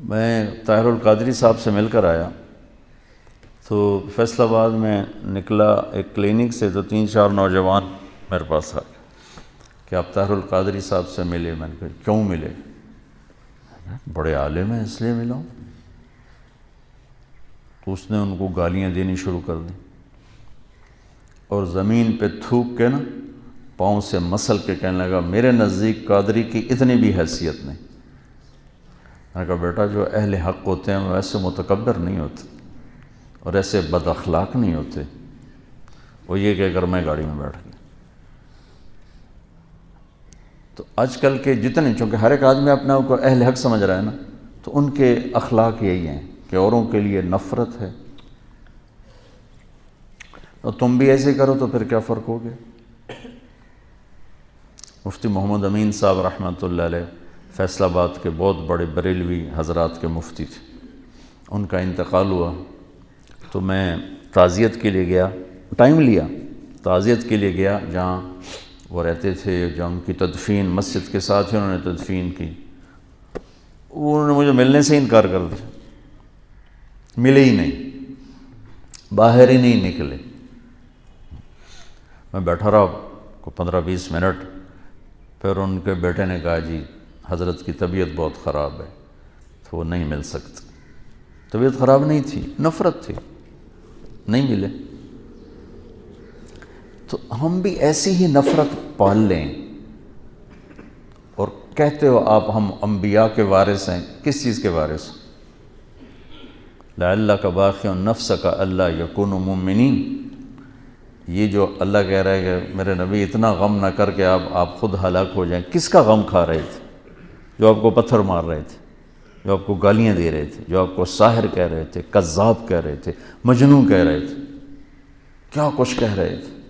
میں طاہر القادری صاحب سے مل کر آیا تو فیصل آباد میں نکلا ایک کلینک سے، تو 3-4 نوجوان میرے پاس آ گئے کہ آپ طاہر القادری صاحب سے ملے۔ میں نے کہا کیوں ملے؟ بڑے عالم ہیں اس لیے ملا ہوں۔ تو اس نے ان کو گالیاں دینی شروع کر دیں اور زمین پہ تھوک کے نا پاؤں سے مسل کے کہنے لگا میرے نزدیک قادری کی اتنی بھی حیثیت نہیں۔ میں نے کہا بیٹا جو اہل حق ہوتے ہیں وہ ایسے متکبر نہیں ہوتے اور ایسے بد اخلاق نہیں ہوتے۔ وہ یہ کہہ کر میں گاڑی میں بیٹھ گیا۔ تو آج کل کے جتنے، چونکہ ہر ایک آدمی اپنے آپ کو اہل حق سمجھ رہا ہے نا، تو ان کے اخلاق یہی ہیں کہ اوروں کے لیے نفرت ہے، اور تم بھی ایسے کرو تو پھر کیا فرق ہو گیا۔ مفتی محمد امین صاحب رحمۃ اللہ علیہ فیصل آباد کے بہت بڑے بریلوی حضرات کے مفتی تھے، ان کا انتقال ہوا تو میں تعزیت کے لیے گیا، ٹائم لیا، تعزیت کے لیے گیا جہاں وہ رہتے تھے، جہاں ان کی تدفین مسجد کے ساتھ ہی انہوں نے تدفین کی۔ انہوں نے مجھے ملنے سے انکار کر دیا، ملے ہی نہیں، باہر ہی نہیں نکلے۔ میں بیٹھا رہا کو 15-20 منٹ، پھر ان کے بیٹے نے کہا جی حضرت کی طبیعت بہت خراب ہے تو وہ نہیں مل سکتے۔ طبیعت خراب نہیں تھی، نفرت تھی، نہیں ملے۔ تو ہم بھی ایسی ہی نفرت پال لیں اور کہتے ہو آپ ہم انبیاء کے وارث ہیں، کس چیز کے وارث؟ لعلک باخع نفسک الا یکونوا مؤمنین۔ یہ جو اللہ کہہ رہا ہے کہ میرے نبی اتنا غم نہ کر کے آپ خود ہلاک ہو جائیں، کس کا غم کھا رہے تھے؟ جو آپ کو پتھر مار رہے تھے، جو آپ کو گالیاں دے رہے تھے، جو آپ کو ساحر کہہ رہے تھے، کذاب کہہ رہے تھے، مجنون کہہ رہے تھے، کیا کچھ کہہ رہے تھے،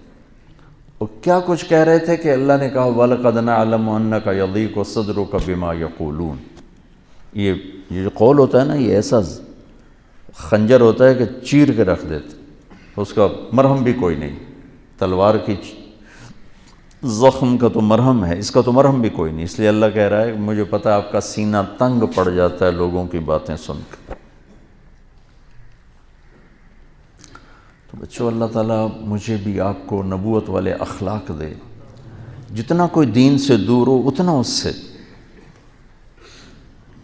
اور کیا کچھ کہہ رہے تھے کہ اللہ نے کہا وَلَقَدْ نَعْلَمُ أَنَّكَ يَضِيقُ صَدْرُكَ بِمَا يَقُولُونَ۔ یہ جو قول ہوتا ہے نا، یہ ایسا خنجر ہوتا ہے کہ چیر کے رکھ دیتے، اس کا مرہم بھی کوئی نہیں۔ تلوار کی زخم کا تو مرہم ہے، اس کا تو مرہم بھی کوئی نہیں۔ اس لیے اللہ کہہ رہا ہے مجھے پتہ ہے آپ کا سینہ تنگ پڑ جاتا ہے لوگوں کی باتیں سن کے۔ تو بچوں اللہ تعالیٰ مجھے بھی آپ کو نبوت والے اخلاق دے، جتنا کوئی دین سے دور ہو اتنا اس سے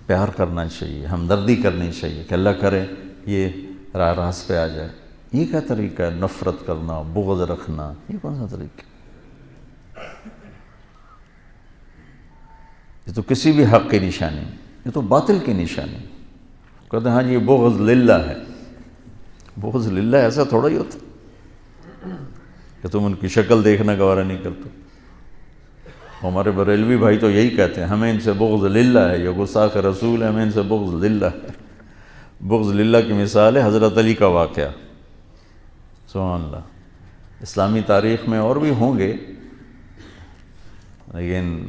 پیار کرنا چاہیے، ہمدردی کرنی چاہیے کہ اللہ کرے یہ راہ راست پہ آ جائے۔ یہ کیا طریقہ ہے؟ نفرت کرنا، بغض رکھنا، یہ کون سا طریقہ ہے؟ یہ تو کسی بھی حق کی نشانی، یہ تو باطل کی نشانی۔ کہتے ہیں ہاں جی یہ بغض للہ ہے۔ بغض للہ ایسا تھوڑا ہی ہوتا کہ تم ان کی شکل دیکھنا گوارا نہیں کرتے۔ ہمارے بریلوی بھائی تو یہی کہتے ہیں ہمیں ان سے بغض للہ ہے، یہ گستاخ رسول ہے، ہمیں ان سے بغض للہ ہے۔ بغض للہ کی مثال ہے حضرت علی کا واقعہ۔ سبحان اللہ۔ اسلامی تاریخ میں اور بھی ہوں گے، لیکن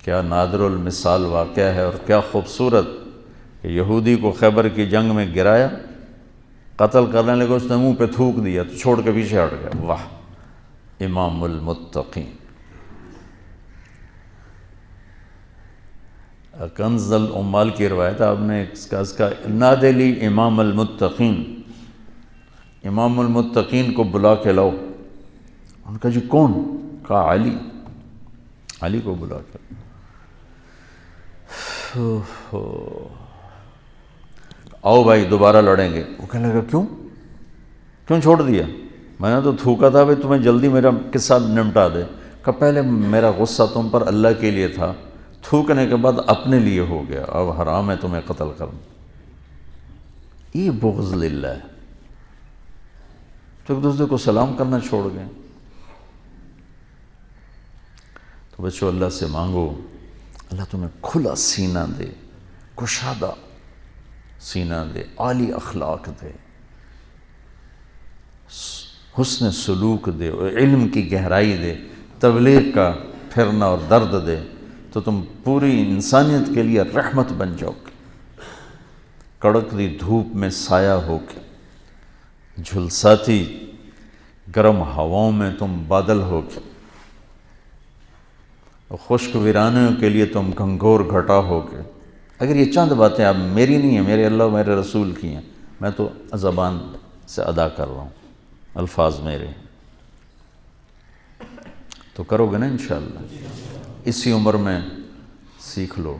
کیا نادر المثال واقعہ ہے، اور کیا خوبصورت کہ یہودی کو خیبر کی جنگ میں گرایا، قتل کرنے لگے، اس نے منہ پہ تھوک دیا تو چھوڑ کے پیچھے ہٹ گیا۔ واہ، امام المتقین۔ کنز العمال کی روایت آپ نے اس کا نادی لی امام المتقین، امام المتقین کو بلا کے لاؤ۔ ان کا جی کون؟ کہا علی، علی کو بلا کے آؤ بھائی دوبارہ لڑیں گے۔ وہ کہنے لگا کیوں چھوڑ دیا؟ میں نے تو تھوکا تھا بھائی تمہیں جلدی میرا قصہ نمٹا دے۔ کہ پہلے میرا غصہ تم پر اللہ کے لیے تھا، تھوکنے کے بعد اپنے لیے ہو گیا، اب حرام ہے تمہیں قتل کرنا۔ یہ بغض للہ ہے۔ تو ایک دوسرے کو سلام کرنا چھوڑ گئے۔ تو بچوں اللہ سے مانگو اللہ تمہیں کھلا سینہ دے، کشادہ سینہ دے، عالی اخلاق دے، حسن سلوک دے، علم کی گہرائی دے، تبلیغ کا پھرنا اور درد دے، تو تم پوری انسانیت کے لیے رحمت بن جاؤ گے۔ کڑکتی دھوپ میں سایہ ہو کے، جھلساتی گرم ہواؤں میں تم بادل ہو کے، خشک ویرانوں کے لیے تم گھنگور گھٹا ہو کے، اگر یہ چند باتیں اب میری نہیں ہیں، میرے اللہ و میرے رسول کی ہیں، میں تو زبان سے ادا کر رہا ہوں، الفاظ میرے ہیں، تو کرو گے نا انشاءاللہ؟ اسی عمر میں سیکھ لو۔